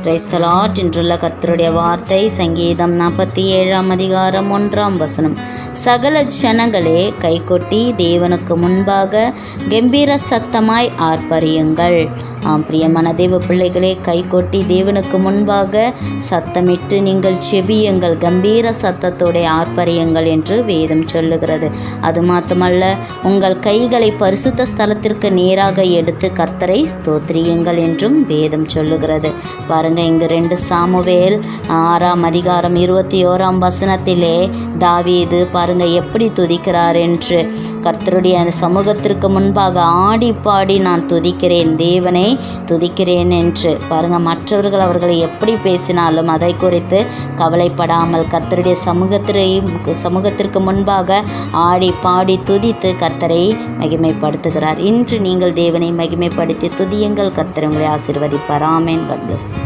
Praise the Lord. இன்றுள்ள கர்த்தருடைய வார்த்தை சங்கீதம் 47:1 சகல ஜனங்களே கைகொட்டி தேவனுக்கு முன்பாக கம்பீர சத்தமாய் ஆர்ப்பரியுங்கள். பிரியமான தேவ பிள்ளைகளே, கைகொட்டி தேவனுக்கு முன்பாக சத்தமிட்டு நீங்கள் செபியுங்கள், கம்பீர சத்தத்தோட ஆர்ப்பரியுங்கள் என்று வேதம் சொல்லுகிறது. அது மாத்திரமல்ல, உங்கள் கைகளை பரிசுத்த ஸ்தலத்திற்கு நேராக எடுத்து கர்த்தரை ஸ்தோத்திரியுங்கள் என்றும் வேதம் சொல்லுகிறது. பாருங்க, இங்கு 2 சாமுவேல் 6:21 தாவீது பாருங்க எப்படி துதிக்கிறார் என்று. கர்த்தருடைய சமூகத்திற்கு முன்பாக ஆடி பாடி நான் துதிக்கிறேன், தேவனை துதிக்கிறேன் என்று. பாருங்க, மற்றவர்கள் அவர்களை எப்படி பேசினாலும் அதை குறித்து கவலைப்படாமல் கர்த்தருடைய சமூகத்திற்கு முன்பாக ஆடி பாடி துதித்து கர்த்தரை மகிமைப்படுத்துகிறார். இன்று நீங்கள் தேவனை மகிமைப்படுத்தி துதியுங்கள். கர்த்தர் உங்களை ஆசீர்வதிப்பார். ஆமென். God bless.